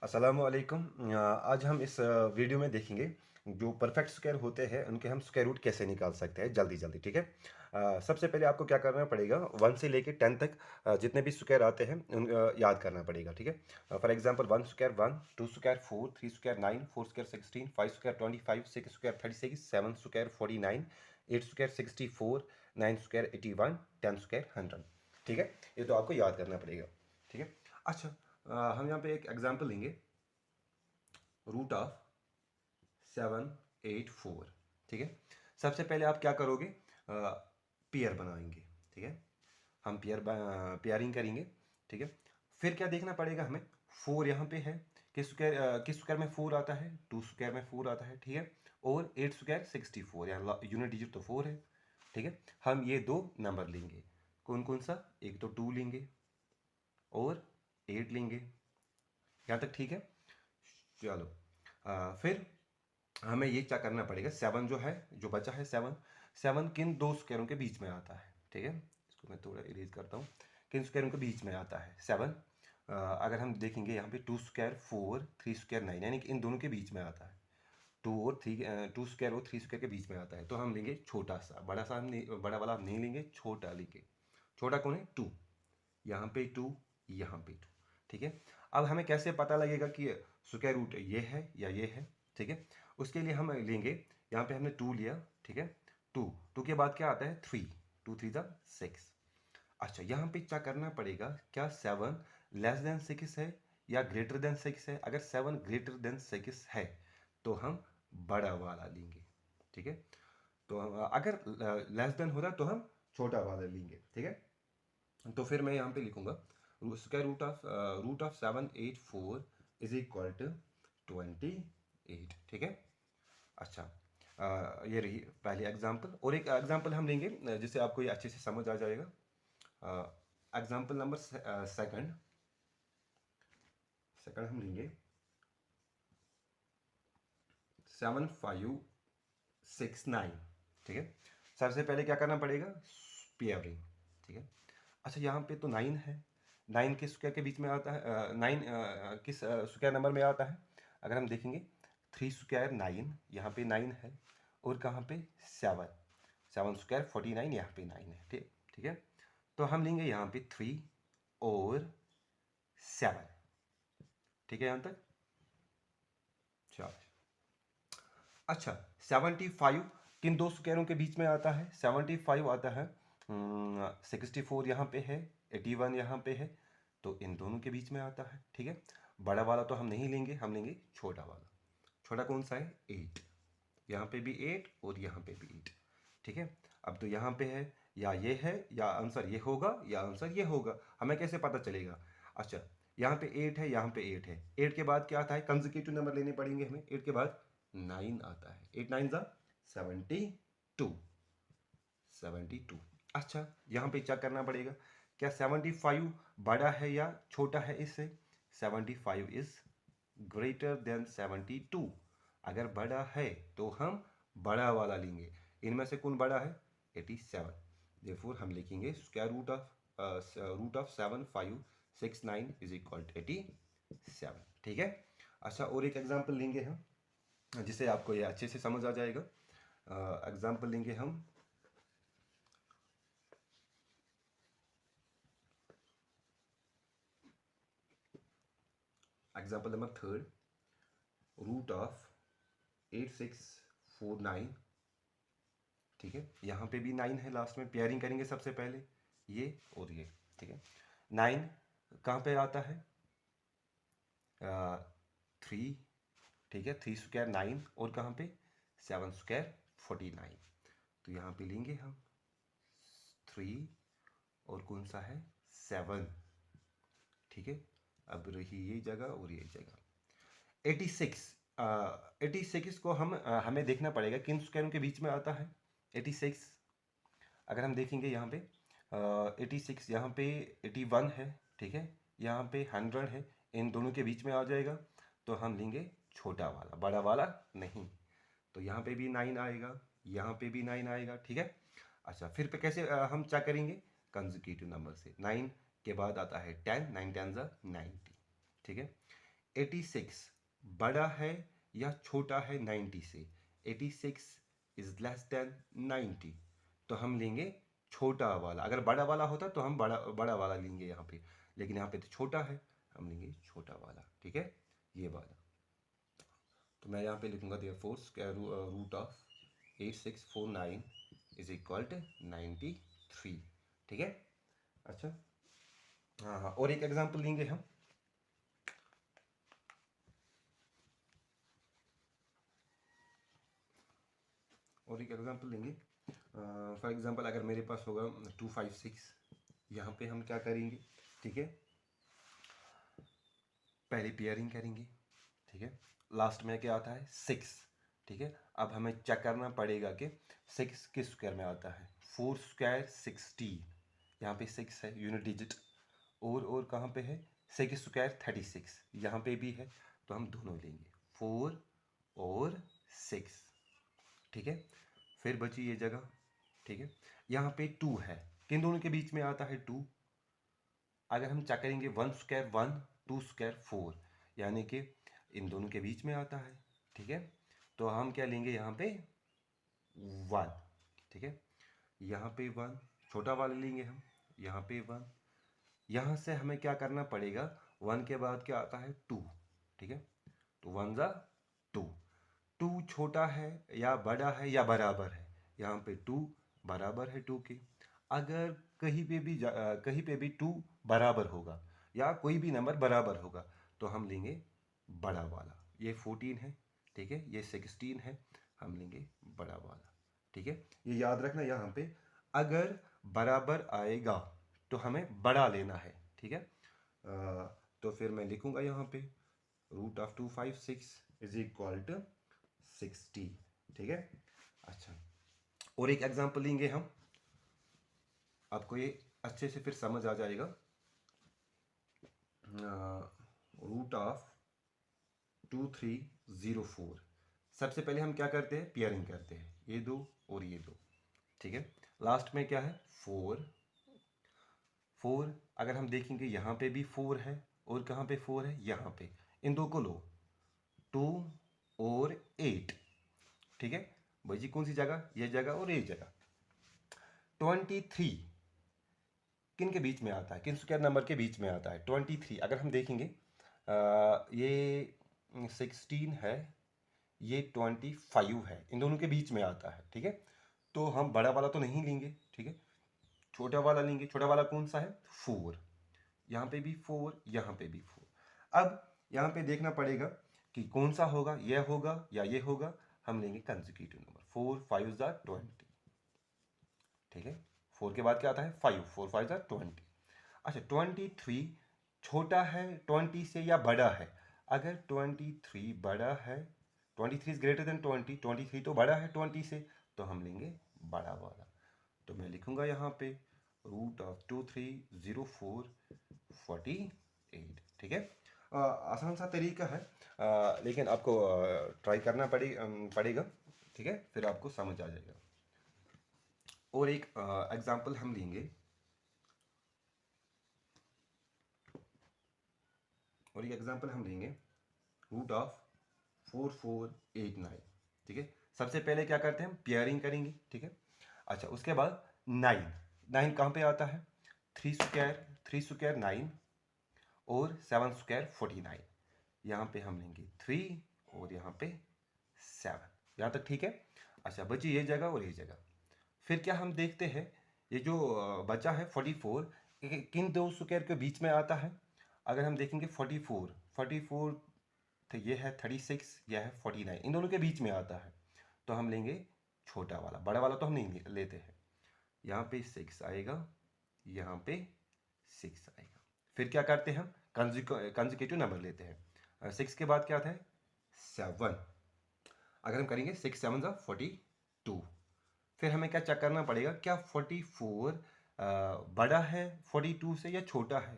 अस्सलामुअलैकुम। आज हम इस वीडियो में देखेंगे जो परफेक्ट स्क्वायर होते हैं उनके हम स्क्वायर रूट कैसे निकाल सकते हैं जल्दी जल्दी। ठीक है। सबसे पहले आपको क्या करना पड़ेगा, 1 से लेके 10 तक जितने भी स्क्वायर आते हैं याद करना पड़ेगा। ठीक है। For example 1 square 1, 2 square 4, 3 square 9, 4 square 16, 5 square 25, 6 square 36, 7 square 49, 8 square 64, 9 square 81, 10 square 100। ठीक है, ये तो आपको याद करना पड़ेगा। ठीक है। अच्छा, हम यहाँ पे एक एग्जांपल लेंगे, रूट ऑफ 784। ठीक है। सबसे पहले आप क्या करोगे, पेयर बनाएंगे। ठीक है, हम पेयरिंग करेंगे। ठीक है। फिर क्या देखना पड़ेगा हमें, 4 यहाँ पे है, किस स्क्वायर में 4 आता है, 2 स्क्वायर में 4 आता है। ठीक है। और 8 स्क्वायर 64, यहाँ यूनिट डिजिट तो 4 है। ठीक है। हम ये दो नंबर लेंगे, कौन कौन सा, एक तो 2 लेंगे और 8 लेंगे। यहाँ तक ठीक है। चलो, फिर हमें ये क्या करना पड़ेगा, 7 जो है, जो बचा है 7, 7 किन दो स्क्वायरों के बीच में आता है। ठीक है, इसको मैं थोड़ा इरेज करता हूँ। किन स्क्वायरों के बीच में आता है 7। अगर हम देखेंगे यहाँ पे 2 स्क्वायर 4, 3 स्क्वायर 9, यानी कि इन दोनों के बीच में आता है। 2 स्क्वायर और 3 स्क्वायर के बीच में आता है, तो हम लेंगे छोटा सा, बड़ा सा हम नहीं, बड़ा वाला हम नहीं लेंगे, छोटा लेंगे। छोटा कौन है, 2। यहाँ पे 2, यहाँ पे 2। ठीक है। अब हमें कैसे पता लगेगा कि स्क्वायर रूट ये है या ये है। ठीक है। उसके लिए हम लेंगे, यहाँ पे हमने 2 लिया। ठीक है। 2 के बाद क्या आता है, 3। 2 3 ज़ा 6। अच्छा, यहाँ पे क्या करना पड़ेगा, क्या 7 लेस देन 6 है या ग्रेटर देन 6 है। अगर 7 ग्रेटर देन 6 है तो हम बड़ा वाला लेंगे। ठीक है। तो अगर लेस देन हो रहा तो हम छोटा वाला लेंगे। ठीक है। तो फिर मैं यहाँ पे लिखूंगा, square root of 784 is equal to 28। ठीक है। अच्छा, ये रही पहली एग्जांपल, और एक एग्जांपल हम लेंगे जिससे आपको ये अच्छे से समझ आ जाएगा। एग्जांपल नंबर सेकंड सेकंड हम लेंगे 7569। ठीक है। सबसे पहले क्या करना पड़ेगा, पेयरिंग। ठीक है। अच्छा, यहाँ पे तो 9 है, 9 किस स्क्वायर के बीच में आता है, 9 किस स्क्वायर नंबर में आता है। अगर हम देखेंगे 3 स्क्वायर 9, यहाँ पे 9 है, और कहाँ पे 7, 7 स्क्वायर 49, यहाँ पे 9 है। ठीक ठीक है। तो हम लेंगे यहाँ पे 3 और 7। ठीक है यहाँ तक। चलो, अच्छा, 75 किन दो स्क्वायरों के बीच में आता है, 75 आता है 64 यहाँ पे है, 81 यहाँ पे है, तो इन दोनों के बीच में आता है। ठीक है। बड़ा वाला तो हम नहीं लेंगे, हम लेंगे छोटा वाला। छोटा कौन सा है, 8। यहाँ पे भी 8 और यहाँ पे भी 8। ठीक है। अब तो यहाँ पे है, या ये है, या आंसर ये होगा, या आंसर ये होगा, हमें कैसे पता चलेगा। अच्छा, यहाँ पे 8 है, यहाँ पे 8 है, 8 के बाद क्या आता है, कंसेक्यूटिव नंबर लेने पड़ेंगे हमें। 8 के बाद 9 आता है, 8 9 ज़ा 72, 72। अच्छा, यहाँ पे चेक करना पड़ेगा, क्या 75 बड़ा है या छोटा है इससे। 75 इज ग्रेटर देन 72। अगर बड़ा है तो हम बड़ा वाला लेंगे। इनमें से कौन बड़ा है, 87। देयरफॉर हम लिखेंगे square root of 7569 is equal to 87। ठीक है। अच्छा, और एक एग्जांपल लेंगे हम जिससे आपको ये अच्छे से समझ आ जाएगा। एग्जांपल लेंगे हम, example number third, root of 8649। ठीक है। यहाँ पे भी 9 है, लास्ट में पेयरिंग करेंगे सबसे पहले, ये और ये। ठीक है। 9 कहाँ पे आता है, 3। ठीक है, 3 स्क्वायर 9, और कहाँ पे 7 स्क्वायर 49। तो यहाँ पे लेंगे हम 3 और कौन सा है 7। ठीक है। अब रही ये जगह और ये जगह। 86, 86 को हमें देखना पड़ेगा किन स्क्वायरों के बीच में आता है। 86 अगर हम देखेंगे यहाँ पे 86, यहाँ पे 81 है। ठीक है। यहाँ पे 100 है, इन दोनों के बीच में आ जाएगा, तो हम लेंगे छोटा वाला, बड़ा वाला नहीं। तो यहाँ पे भी 9 आएगा, यहाँ पे भी 9 आएगा। ठीक है। अच्छा, फिर पे कैसे हम चेक करेंगे, कंसेक्यूटिव नंबर से। 9 के बाद आता है 10, 9 10 ज़ा 90। ठीक है। 86 बड़ा है या छोटा है 90 से? 86 इज लेस देन 90, तो हम लेंगे छोटा वाला। अगर बड़ा वाला होता तो हम बड़ा बड़ा वाला लेंगे यहाँ पे, लेकिन यहाँ पे तो छोटा है, हम लेंगे छोटा वाला। ठीक है, ये वाला। तो मैं यहाँ पे लिखूंगा therefore square root of 8649 is equal to 93। ठीक है, अच्छा हाँ हाँ, और एक एग्जांपल लेंगे हम। और एक एग्जांपल लेंगे। फॉर एग्जांपल अगर मेरे पास होगा 256, यहाँ पे हम क्या करेंगे? ठीक है, पहले पेयरिंग करेंगे। ठीक है, लास्ट में क्या आता है? 6। ठीक है, अब हमें चेक करना पड़ेगा कि 6 किस स्क्वायर में आता है। 4 स्क्वायर 16, यहाँ पे 6 है यूनिट डिजिट, और कहाँ पे है? 6 स्क्वायर 36, यहाँ पे भी है, तो हम दोनों लेंगे 4 और 6। ठीक है, फिर बची ये जगह। ठीक है, यहाँ पे 2 है, किन दोनों के बीच में आता है 2? अगर हम चेक करेंगे 1 स्क्वायर 1, 2 स्क्वायर 4, यानी कि इन दोनों के बीच में आता है। ठीक है, तो हम क्या लेंगे यहाँ पे? 1। ठीक है, यहाँ पे 1 छोटा वाला लेंगे हम, यहाँ पे 1। यहाँ से हमें क्या करना पड़ेगा? 1 के बाद क्या आता है? 2। ठीक है, तो 1 ज़ा 2। 2 छोटा है या बड़ा है या बराबर है? यहाँ पे 2 बराबर है 2 के। अगर कहीं पे भी 2 बराबर होगा या कोई भी नंबर बराबर होगा, तो हम लेंगे बड़ा वाला। ये 14 है, ठीक है, ये 16 है, हम लेंगे बड़ा वाला। ठीक है, ये याद रखना यहाँ पे, अगर बराबर आएगा तो हमें बड़ा लेना है। ठीक है, तो फिर मैं लिखूंगा यहाँ पे root of 256 is equal to 60। ठीक है, अच्छा, और एक एग्जांपल लेंगे हम, आपको ये अच्छे से फिर समझ आ जाएगा। रूट ऑफ 2304, सबसे पहले हम क्या करते हैं? पेयरिंग करते हैं, ये दो और ये दो। ठीक है, लास्ट में क्या है? 4। 4 अगर हम देखेंगे यहाँ पे भी 4 है, और कहाँ पे 4 है? यहाँ पे। इन दो को लो, 2 और 8। ठीक है, भाई जी कौन सी जगह? ये जगह और ये जगह। 23 किन के बीच में आता है? किन स्क्वायर नंबर के बीच में आता है? 23 अगर हम देखेंगे, ये 16 है, ये 25 है, इन दोनों के बीच में आता है। ठीक है, तो हम बड़ा वाला तो नहीं लेंगे, ठीक है, छोटा वाला लेंगे। छोटा वाला कौन सा है? 4। यहाँ पे भी 4, यहाँ पे भी 4। अब यहाँ पे देखना पड़ेगा कि कौन सा होगा, यह होगा या ये होगा। हम लेंगे कंसेक्यूटिव नंबर, 4 5 ज़ा 20। ठीक है, 4 के बाद क्या आता है? 5, 4 5 ज़ा 20। अच्छा, 23 छोटा है 20 से या बड़ा है? अगर 23 बड़ा है, 23 इज ग्रेटर देन 20, 23 तो बड़ा है 20 से, तो हम लेंगे बड़ा वाला। तो मैं लिखूंगा यहाँ पे रूट ऑफ 2304 48। ठीक है, आसान सा तरीका है, लेकिन आपको ट्राई करना पड़ेगा। ठीक है, फिर आपको समझ आ जाएगा। और एक एग्जांपल हम लेंगे, रूट ऑफ 4489। ठीक है, सबसे पहले क्या करते हैं? हम पेयरिंग करेंगे। ठीक है, अच्छा, उसके बाद 9 कहाँ पे आता है? 3 स्क्वायर 9 और 7 स्क्वायर 49। यहाँ पे हम लेंगे 3 और यहाँ पे 7। यहाँ तक ठीक है? अच्छा, बची ये जगह और ये जगह। फिर क्या हम देखते हैं, ये जो बचा है 44, किन दो स्क्वायर के बीच में आता है? अगर हम देखेंगे 44 तो ये है 36, यह है 49, इन दोनों के बीच में आता है, तो हम लेंगे छोटा वाला। बड़ा वाला तो हम नहीं लेते हैं। यहाँ पे 6 आएगा, यहाँ पे 6 आएगा। फिर क्या करते हैं? हम कंसेक्यूटिव नंबर लेते हैं। 6 के बाद क्या आता है? 7। अगर हम करेंगे 6 7 ज़ा 42। फिर हमें क्या चेक करना पड़ेगा, क्या 44 बड़ा है 42 से या छोटा है?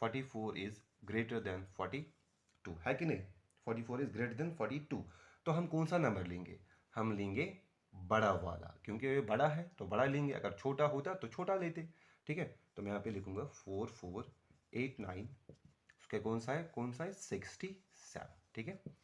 44 इज ग्रेटर देन 42 है कि नहीं? 44 इज ग्रेटर देन 42, तो हम कौन सा नंबर लेंगे? हम लेंगे बड़ा वाला, क्योंकि ये बड़ा है तो बड़ा लेंगे। अगर छोटा होता तो छोटा लेते। ठीक है, तो मैं यहाँ पे लिखूंगा 4489 स्क्वायर कौन सा है 67, ठीक है।